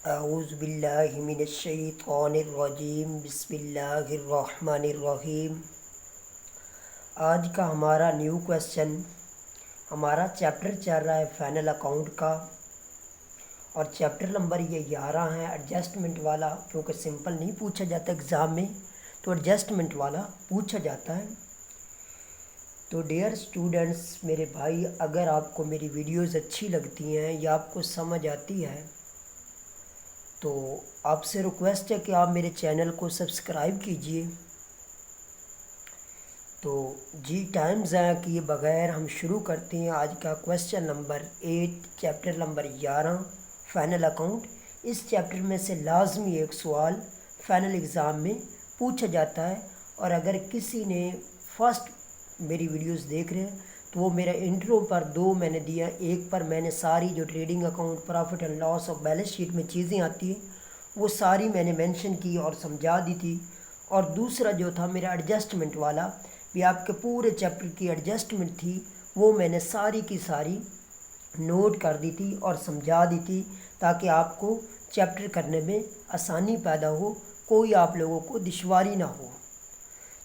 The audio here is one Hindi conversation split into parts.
औज़ुबिल्लाहि मिनश्शैतानिर्रजीम बिस्मिल्लाहिर्रहमानिर्रहीम। आज का हमारा न्यू क्वेश्चन, हमारा चैप्टर चल रहा है फाइनल अकाउंट का और चैप्टर नंबर ये 11 है एडजस्टमेंट वाला। क्योंकि सिंपल नहीं पूछा जाता एग्ज़ाम में, तो एडजस्टमेंट वाला पूछा जाता है। तो डियर स्टूडेंट्स, मेरे भाई, अगर आपको मेरी वीडियोस अच्छी लगती हैं या आपको समझ आती है तो आपसे रिक्वेस्ट है कि आप मेरे चैनल को सब्सक्राइब कीजिए। तो जी टाइम ज़ाया किए बगैर हम शुरू करते हैं आज का question number 8, chapter number 11 final account. इस चैप्टर में से लाजमी एक सवाल फाइनल एग्ज़ाम में पूछा जाता है। और अगर किसी ने फर्स्ट मेरी वीडियोस देख रहे हैं तो वो मेरा इंट्रो पर 2 मैंने दिया, एक पर मैंने सारी जो trading account, profit and loss और बैलेंस शीट में चीज़ें आती हैं वो सारी मैंने मेंशन की और समझा दी थी। और दूसरा जो था मेरा एडजस्टमेंट वाला, भी आपके पूरे चैप्टर की एडजस्टमेंट थी, वो मैंने सारी की सारी नोट कर दी थी और समझा दी थी ताकि आपको चैप्टर करने में आसानी पैदा हो, कोई आप लोगों को दुश्वारी ना हो।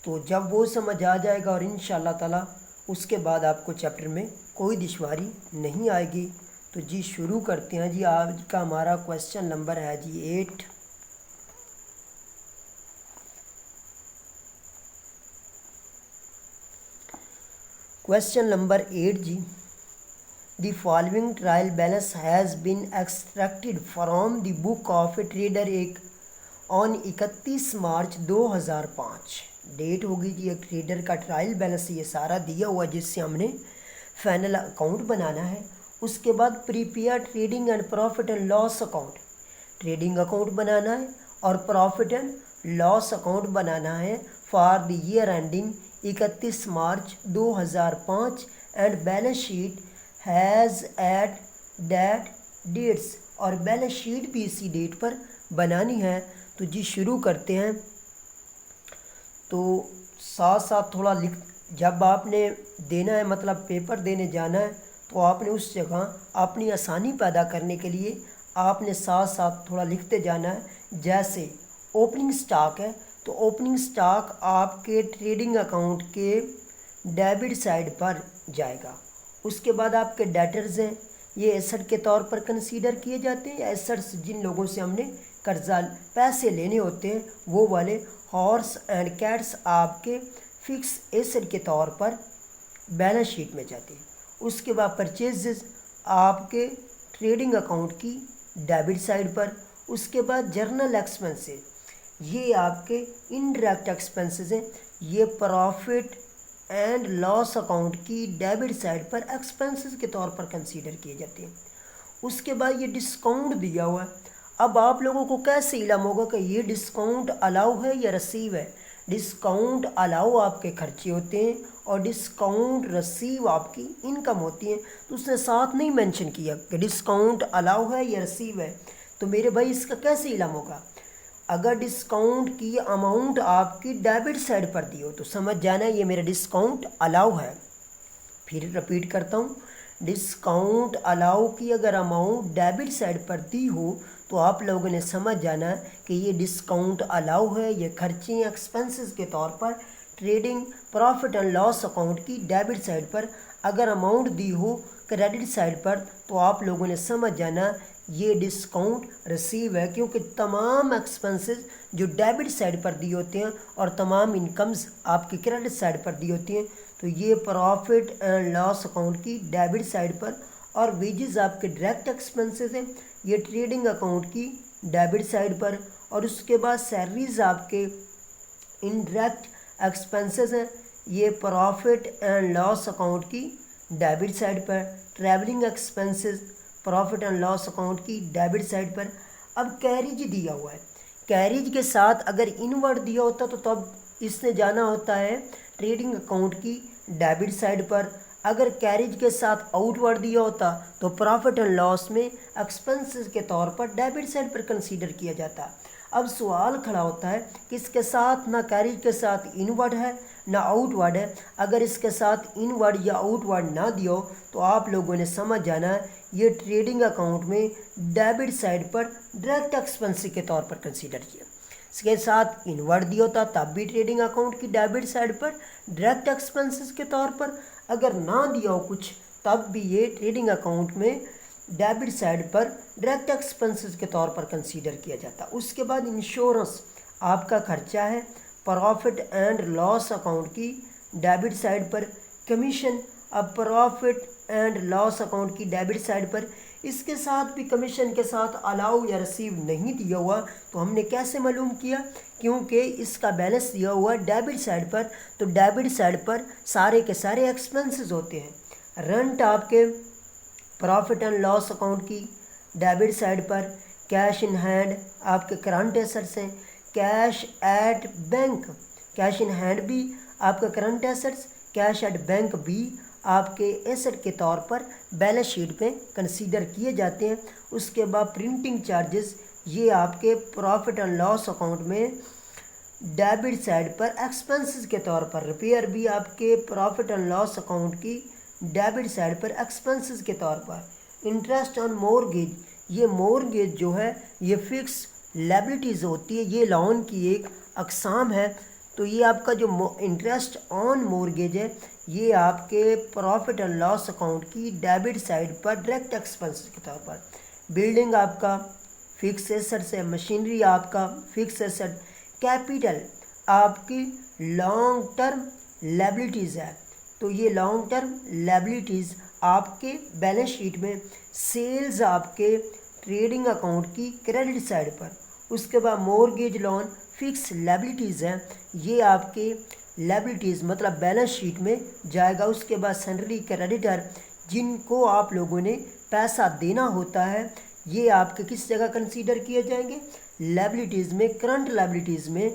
तो जब वो समझ आ जाएगा और इंशाअल्लाह ताला उसके बाद आपको चैप्टर में कोई दुश्वारी नहीं आएगी। तो जी शुरू करते हैं। जी आज का हमारा क्वेश्चन नंबर है जी 8। क्वेश्चन नंबर 8 जी, the following trial balance has been extracted from the book of a trader एक ऑन 31 मार्च 2005। डेट होगी जी एक ट्रेडर का ट्रायल बैलेंस ये सारा दिया हुआ जिससे हमने फाइनल अकाउंट बनाना है। उसके बाद prepare trading and profit and loss account, trading account बनाना है और प्रॉफिट एंड लॉस अकाउंट बनाना है for the year ending 31 March 2005 and balance sheet has at that dates, और बैलेंस शीट भी इसी डेट पर बनानी है। तो जी शुरू करते हैं। तो साथ साथ थोड़ा लिख, जब आपने देना है मतलब पेपर देने जाना है तो आपने उस जगह अपनी आसानी पैदा करने के लिए आपने साथ साथ थोड़ा लिखते जाना है। जैसे ओपनिंग स्टॉक है तो ओपनिंग स्टॉक आपके ट्रेडिंग अकाउंट के डेबिट साइड पर जाएगा। उसके बाद आपके डेटर्स हैं, ये एसेट के तौर पर कंसीडर किए जाते हैं। एसेट्स जिन लोगों से हमने कर्जा पैसे लेने होते हैं वो वाले। हॉर्स एंड कैट्स आपके फिक्स एसेट के तौर पर बैलेंस शीट में जाते हैं। उसके बाद परचेजेस आपके ट्रेडिंग अकाउंट की डेबिट साइड पर। उसके बाद जर्नल एक्सपेंसेस, ये आपके इनडायरेक्ट एक्सपेंसेस हैं, ये प्रॉफिट एंड लॉस अकाउंट की डेबिट साइड पर एक्सपेंसेस के तौर पर कंसीडर किए जाते हैं। उसके बाद ये डिस्काउंट दिया हुआ है। अब आप लोगों को कैसे इल्म होगा कि ये डिस्काउंट अलाउ है या रसीव है। डिस्काउंट अलाउ आपके खर्चे होते हैं और डिस्काउंट रसीव आपकी इनकम होती है। तो उसने साथ नहीं मेंशन किया कि डिस्काउंट अलाउ है या रसीव है। तो मेरे भाई इसका कैसे इल्म होगा। अगर डिस्काउंट की अमाउंट आपकी डेबिट साइड पर दी हो तो समझ जाना ये मेरा डिस्काउंट अलाउ है। फिर रिपीट करता हूँ, डिस्काउंट अलाउ की अगर अमाउंट डेबिट साइड पर दी हो तो आप लोगों ने समझ जाना कि ये डिस्काउंट अलाउ है, ये खर्चे एक्सपेंसेस के तौर पर trading profit and loss account की डेबिट साइड पर अगर अमाउंट दी हो क्रेडिट साइड पर तो आप लोगों ने समझ जाना ये डिस्काउंट रिसीव है। क्योंकि तमाम एक्सपेंसेस जो डेबिट साइड पर दिए होते हैं और तमाम इनकम्स आपकी क्रेडिट साइड पर दी होती हैं। तो ये प्रॉफिट एंड लॉस अकाउंट की डेबिट साइड पर, और वेजेस आपके डायरेक्ट एक्सपेंसेस हैं, ये ट्रेडिंग अकाउंट की डेबिट साइड पर। और उसके बाद सैलरीज आपके इनडायरेक्ट एक्सपेंसेस हैं, ये प्रॉफिट एंड लॉस अकाउंट की डेबिट साइड पर। Travelling expenses profit and loss account की डेबिट साइड पर। अब कैरिज दिया हुआ है, कैरिज के साथ अगर इनवर्ड दिया होता तो तब इसने जाना होता है ट्रेडिंग अकाउंट की डेबिट साइड पर। अगर कैरेज के साथ आउटवर्ड दिया होता तो प्रॉफिट एंड लॉस में एक्सपेंसेस के तौर पर डेबिट साइड पर कंसीडर किया जाता। अब सवाल खड़ा होता है कि इसके साथ ना कैरेज के साथ इनवर्ड है ना आउटवर्ड है। अगर इसके साथ इनवर्ड या आउटवर्ड ना दिया हो तो आप लोगों ने समझ जाना है ये ट्रेडिंग अकाउंट में डेबिट साइड पर डायरेक्ट एक्सपेंस के तौर पर कंसीडर किया। इसके साथ इनवर्ड दिया होता तब भी ट्रेडिंग अकाउंट की डेबिट साइड पर डायरेक्ट एक्सपेंसेस के तौर पर, अगर ना दिया हो कुछ तब भी ये ट्रेडिंग अकाउंट में डेबिट साइड पर डायरेक्ट एक्सपेंसेस के तौर पर कंसीडर किया जाता। उसके बाद इंश्योरेंस आपका खर्चा है। प्रॉफिट एंड लॉस अकाउंट की डेबिट साइड पर कमीशन। अब प्रॉफिट एंड लॉस अकाउंट की डेबिट साइड पर इसके साथ भी कमीशन के साथ अलाउ या रिसीव नहीं दिया हुआ, तो हमने कैसे मालूम किया, क्योंकि इसका बैलेंस दिया हुआ डेबिट साइड पर, तो डेबिट साइड पर सारे के सारे एक्सपेंसेस होते हैं। रेंट आपके प्रॉफिट एंड लॉस अकाउंट की डेबिट साइड पर। कैश इन हैंड आपके करंट एसेट्स हैं। Cash at bank, cash in hand भी आपका current assets, cash at bank भी आपके एसेट के तौर पर बैलेंस शीट में कंसीडर किए जाते हैं। उसके बाद प्रिंटिंग चार्जेस, ये आपके प्रॉफिट एंड लॉस अकाउंट में डेबिट साइड पर एक्सपेंसेस के तौर पर। रिपेयर भी आपके प्रॉफिट एंड लॉस अकाउंट की डेबिट साइड पर एक्सपेंसेस के तौर पर। इंटरेस्ट ऑन मॉर्गेज, ये मॉर्गेज जो है ये फिक्स लायबिलिटीज़ होती है, ये लोन की एक अकसाम है। तो ये आपका जो इंटरेस्ट ऑन मॉर्गेज है ये आपके प्रॉफिट एंड लॉस अकाउंट की डेबिट साइड पर डायरेक्ट एक्सपेंस के तौर पर। बिल्डिंग आपका फिक्स एसेट्स है। मशीनरी आपका फिक्स एसेट। कैपिटल आपकी लॉन्ग टर्म लायबिलिटीज़ है, तो ये लॉन्ग टर्म लायबिलिटीज़ आपके बैलेंस शीट में। सेल्स आपके ट्रेडिंग अकाउंट की क्रेडिट साइड पर। उसके बाद मॉर्गेज लोन फिक्स लायबिलिटीज़ हैं, ये आपके लायबिलिटीज़ मतलब बैलेंस शीट में जाएगा। उसके बाद सैलरी क्रेडिटर, जिनको आप लोगों ने पैसा देना होता है, ये आपके किस जगह कंसीडर किए जाएंगे, लायबिलिटीज़ में, करंट लायबिलिटीज़ में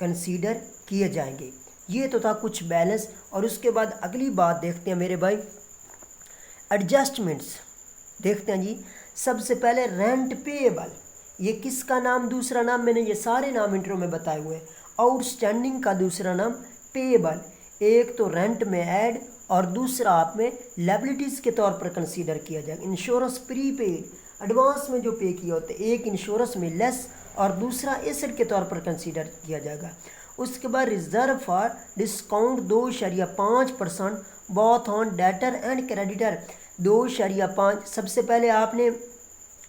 कंसीडर किए जाएंगे। ये तो था कुछ बैलेंस। और उसके बाद अगली बात देखते हैं मेरे भाई, एडजस्टमेंट्स देखते हैं जी। सबसे पहले रेंट पेएबल, ये किसका नाम, दूसरा नाम मैंने ये सारे नाम इंट्रो में बताए हुए हैं। आउटस्टैंडिंग का दूसरा नाम पेएबल। एक तो रेंट में ऐड और दूसरा आप में लायबिलिटीज़ के तौर पर कंसीडर किया जाएगा। इंश्योरेंस प्रीपेड, एडवांस में जो पे किया होता है, एक इंश्योरेंस में लेस और दूसरा एसेट के तौर पर कंसीडर किया जाएगा। उसके बाद reserve for discount 2.5% both on debtor and creditor. 2.5, सबसे पहले आपने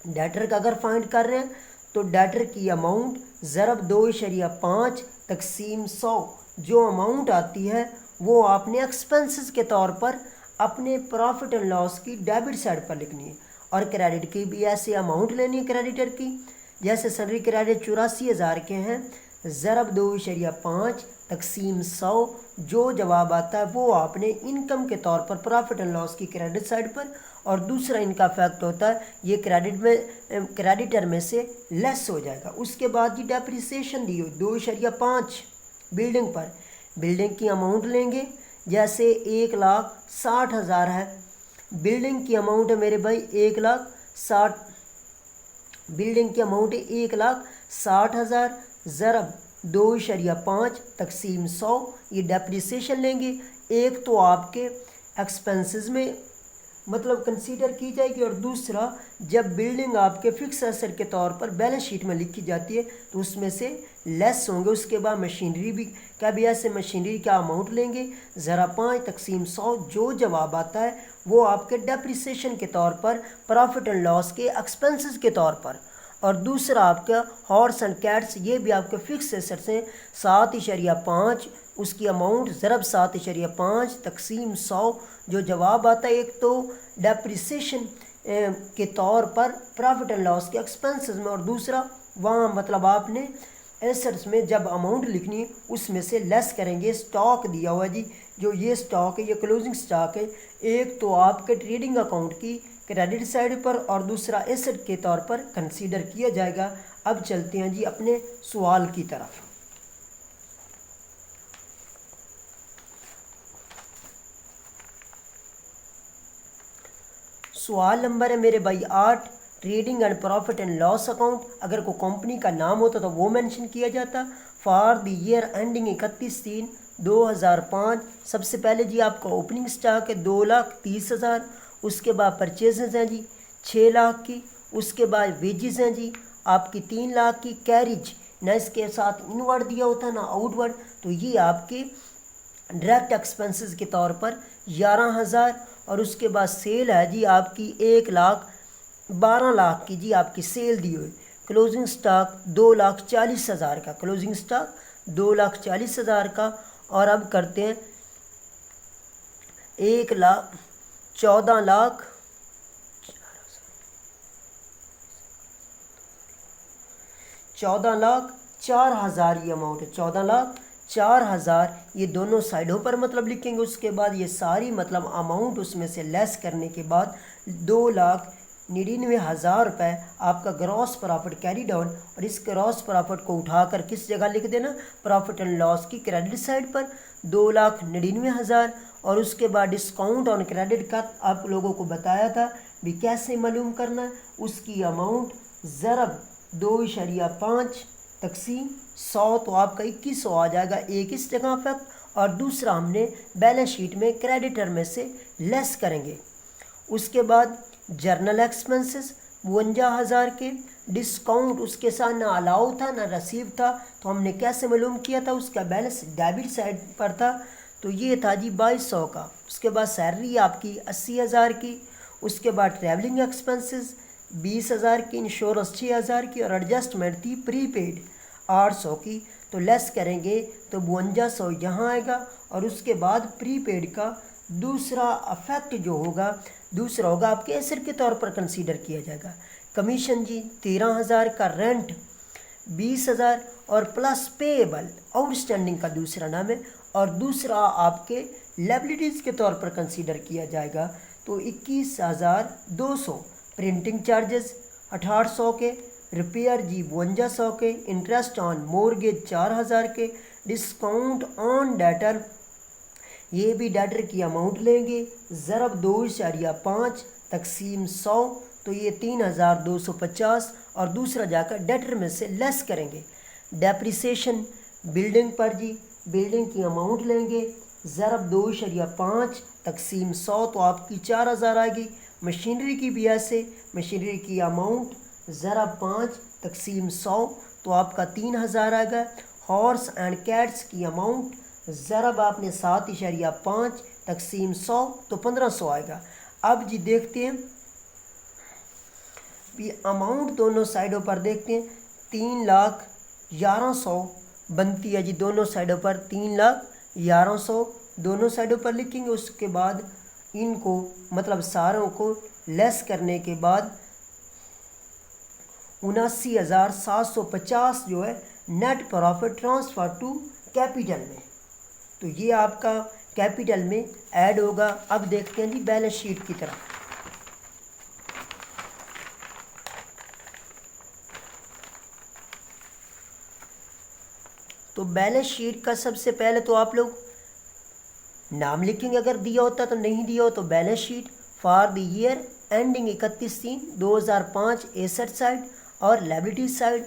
डेटर का अगर फाइंड कर रहे हैं तो डेटर की अमाउंट ज़रब 2.5 तकसीम 100, जो अमाउंट आती है वो आपने एक्सपेंसेस के तौर पर अपने प्रॉफिट एंड लॉस की डेबिट साइड पर लिखनी है। और क्रेडिट की भी ऐसे अमाउंट लेनी है क्रेडिटर की, जैसे सैलरी क्रेडिट 84,000 के हैं, ज़रब 2.5 तकसीम 100, जो जवाब आता है वो आपने इनकम के तौर पर प्रॉफिट एंड लॉस की क्रेडिट साइड पर, और दूसरा इनका फैक्ट होता है ये क्रेडिटर में से लेस हो जाएगा। उसके बाद जी डेप्रिसिएशन दी हो 2.5 बिल्डिंग पर। बिल्डिंग की अमाउंट लेंगे, जैसे 1,60,000 है बिल्डिंग की अमाउंट है मेरे भाई 1,60,000, बिल्डिंग की अमाउंट है 1,60,000 ज़रब 2.5 तकसीम 100, ये डेप्रिसिएशन लेंगे। एक तो आपके एक्सपेंसेस में मतलब कंसीडर की जाएगी, और दूसरा जब बिल्डिंग आपके फिक्स एसेट के तौर पर बैलेंस शीट में लिखी जाती है तो उसमें से लेस होंगे। उसके बाद मशीनरी भी क्या भी ऐसे मशीनरी का अमाउंट लेंगे, ज़रा 5 तकसीम 100, जो जवाब आता है वो आपके डेप्रिसिएशन के तौर पर, प्रॉफिट एंड लॉस के एक्सपेंसेस के तौर पर। और दूसरा आपका हॉर्स एंड कैट्स, ये भी आपके फिक्स एसेट्स हैं, 7.5 उसकी अमाउंट ज़रब 7.5 तकसीम 100, जो जवाब आता है एक तो डेप्रिसिएशन के तौर पर प्रॉफिट एंड लॉस के एक्सपेंसेस में, और दूसरा वहाँ मतलब आपने एसेट्स में जब अमाउंट लिखनी है उसमें से लेस करेंगे। स्टॉक दिया हुआ जी, जो ये स्टॉक है ये क्लोजिंग स्टॉक है, एक तो आपके ट्रेडिंग अकाउंट की क्रेडिट साइड पर और दूसरा एसेट के तौर पर कंसीडर किया जाएगा। अब चलते हैं जी अपने सवाल की तरफ। सवाल नंबर है मेरे भाई 8, trading and profit and loss account. अगर कोई कंपनी का नाम होता तो वो मेंशन किया जाता। फॉर द ईयर एंडिंग 31/3/2005, सबसे पहले जी आपका ओपनिंग स्टॉक है 2,30,000। उसके बाद परचेजेज हैं जी 6 लाख की। उसके बाद वेजेस हैं जी आपकी 3 लाख की। कैरिज ना इसके साथ इनवर्ड दिया होता है ना आउटवर्ड, तो ये आपके डायरेक्ट एक्सपेंसेस के तौर पर 11,000। और उसके बाद सेल है जी आपकी 1,12,00,000 की जी आपकी सेल दी हुई। क्लोजिंग स्टॉक 2,40,000 का, क्लोजिंग स्टॉक 2,40,000 का। और अब करते हैं 1,14,00,000 14,04,000 ये अमाउंट है। 14,04,000 ये दोनों साइडों पर मतलब लिखेंगे। उसके बाद ये सारी मतलब अमाउंट उसमें से लेस करने के बाद 2,99,000 रुपये आपका ग्रॉस प्रॉफिट कैरी डाउन। और इस ग्रॉस प्रॉफिट को उठाकर किस जगह लिख देना, प्रॉफिट एंड लॉस की क्रेडिट साइड पर 2,99,000। और उसके बाद डिस्काउंट ऑन क्रेडिट का आप लोगों को बताया था भी कैसे मालूम करना है। उसकी अमाउंट ज़रब 2.5 तकसीम 100, तो आपका 2100 आ जाएगा। एक इस जगह फैक्ट और दूसरा हमने बैलेंस शीट में क्रेडिटर में से लेस करेंगे। उसके बाद जर्नल एक्सपेंसेस 52,000 के। डिस्काउंट उसके साथ ना अलाउ था ना रसीव था, तो हमने कैसे मालूम किया था, उसका बैलेंस डेबिट साइड पर था, तो ये था जी 2200 का। उसके बाद सैलरी आपकी 80,000 की। उसके बाद ट्रैवलिंग एक्सपेंसेस 20,000 की। इंश्योरेंस 6,000 की। और एडजस्टमेंट थी प्रीपेड 800 की। तो लेस करेंगे तो 5200 यहाँ आएगा। और उसके बाद प्रीपेड का दूसरा अफेक्ट जो होगा, दूसरा होगा आपके एसेट के तौर पर कंसीडर किया जाएगा। कमीशन जी 13,000 का। रेंट 20,000 और प्लस पेएबल आउटस्टैंडिंग का दूसरा नाम है। और दूसरा आपके लायबिलिटीज़ के तौर पर कंसीडर किया जाएगा, तो 21,200। प्रिंटिंग चार्जेस 1,800 के। रिपेयर जी 5200 के। इंटरेस्ट ऑन मोर्गेज 4,000 के। डिस्काउंट ऑन डेटर, ये भी डेटर की अमाउंट लेंगे ज़रब 2.5 तकसीम 100, तो ये 3,250। और दूसरा जाकर डेटर में से लेस करेंगे। डेप्रिसिएशन बिल्डिंग पर जी बिल्डिंग की अमाउंट लेंगे ज़रब 2.5 तकसीम 100, तो आपकी 4,000 आएगी। मशीनरी की भी ऐसे, मशीनरी की अमाउंट ज़रब 5 तकसीम 100, तो आपका 3,000 आएगा। हॉर्स एंड कैट्स की अमाउंट ज़रब आपने 7.5 तकसीम 100, तो 1,500 आएगा। अब जी देखते हैं ये अमाउंट दोनों साइडों पर देखते हैं। 3,11,000 बनती है जी दोनों साइडों पर। 3,11,000 दोनों साइडों पर लिखेंगे। उसके बाद इनको मतलब सारों को लेस करने के बाद 79,750 जो है net profit transfer to capital में, तो ये आपका कैपिटल में ऐड होगा। अब देखते हैं जी बैलेंस शीट की तरफ। तो बैलेंस शीट का सबसे पहले तो आप लोग नाम लिखेंगे, अगर दिया होता तो नहीं दिया हो तो balance sheet for the year ending 31/3/2005 asset side और liability side.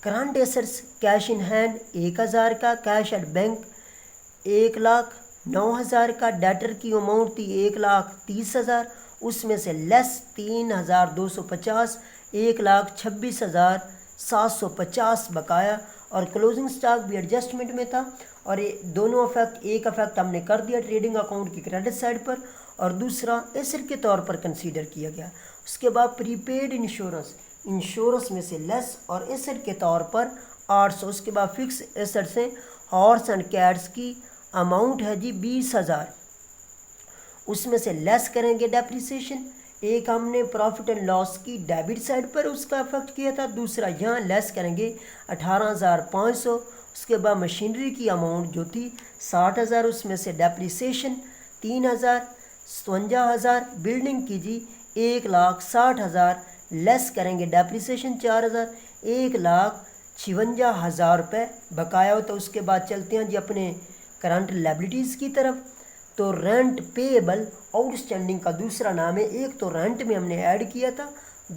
Current assets cash in hand 1,000 का। कैश एट बैंक 1,09,000 का। डेटर की अमाउंट थी 1,30,000, उसमें से लेस 3,250, 1,26,750 बकाया। और क्लोजिंग स्टॉक भी एडजस्टमेंट में था। और ये दोनों अफेक्ट, एक अफेक्ट हमने कर दिया ट्रेडिंग अकाउंट की क्रेडिट साइड पर और दूसरा एसेट के तौर पर कंसीडर किया गया। उसके बाद प्रीपेड इंश्योरेंस, इंश्योरेंस में से लेस और एसेट के तौर पर 800। उसके बाद फिक्स एसेट से हॉर्स एंड कैट्स की अमाउंट है जी 20,000, उसमें से लेस करेंगे डेप्रिसिएशन। एक हमने प्रॉफिट एंड लॉस की डेबिट साइड पर उसका इफेक्ट किया था, दूसरा यहाँ लेस करेंगे 18,500। उसके बाद मशीनरी की अमाउंट जो थी 60,000, उसमें से डेप्रिसिएशन 3,000, 57,000। बिल्डिंग की जी 1,60,000 लेस करेंगे डेप्रिसिएशन 4,000, 1,56,000 रुपये बकाया होता। उसके बाद चलते हैं जी अपने करंट लायबिलिटीज़ की तरफ। तो रेंट पेएबल आउटस्टैंडिंग का दूसरा नाम है। एक तो रेंट में हमने ऐड किया था,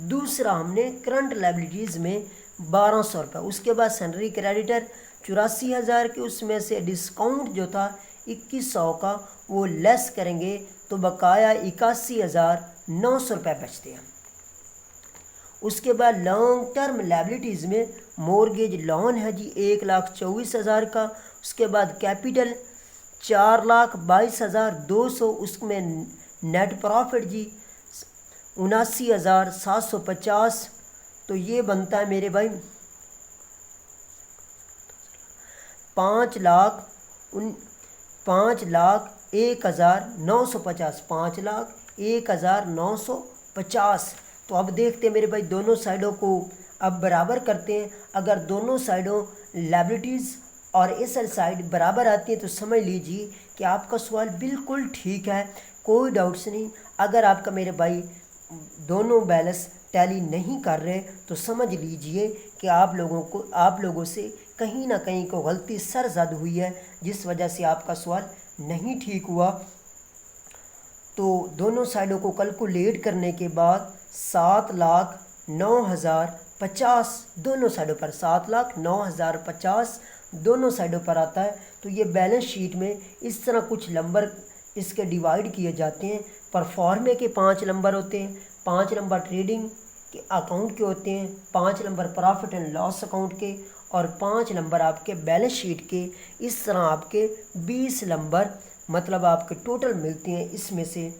दूसरा हमने करंट लायबिलिटीज़ में 1200 रुपये। उसके बाद सैलरी क्रेडिटर 84,000 के, उसमें से डिस्काउंट जो था 2100 का वो लेस करेंगे तो बकाया 81,900 रुपये बचते हैं। उसके बाद लॉन्ग टर्म लायबिलिटीज़ में मॉर्गेज लोन है जी 1,24,000 का। उसके बाद कैपिटल 4,22,200, उसमें नेट प्रॉफिट जी 79,750। तो ये बनता है मेरे भाई 5,01,950, 5,01,950। तो अब देखते हैं मेरे भाई, दोनों साइडों को अब बराबर करते हैं। अगर दोनों साइडों लायबिलिटीज़ और एसेट साइड बराबर आती है तो समझ लीजिए कि आपका सवाल बिल्कुल ठीक है, कोई डाउट्स नहीं। अगर आपका मेरे भाई दोनों बैलेंस टैली नहीं कर रहे तो समझ लीजिए कि आप लोगों से कहीं ना कहीं को गलती सरजद हुई है, जिस वजह से आपका सवाल नहीं ठीक हुआ। तो दोनों साइडों को कैलकुलेट करने के बाद 7,09,050 दोनों साइडों पर, 7,09,050 दोनों साइडों पर आता है। तो ये बैलेंस शीट में इस तरह कुछ नंबर इसके डिवाइड किए जाते हैं। परफॉर्मे के 5 नंबर होते हैं, 5 नंबर ट्रेडिंग के अकाउंट के होते हैं, 5 number profit and loss account के, और 5 नंबर आपके बैलेंस शीट के। इस तरह आपके 20 नंबर मतलब आपके टोटल मिलते हैं इसमें से।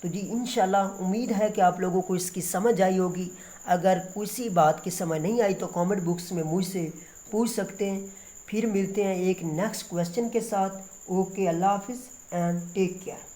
तो जी इंशाल्लाह उम्मीद है कि आप लोगों को इसकी समझ आई होगी। अगर किसी बात की समझ नहीं आई तो कमेंट बॉक्स में मुझसे पूछ सकते हैं। फिर मिलते हैं एक नेक्स्ट क्वेश्चन के साथ। ओके, अल्लाह हाफिज़ एंड टेक केयर।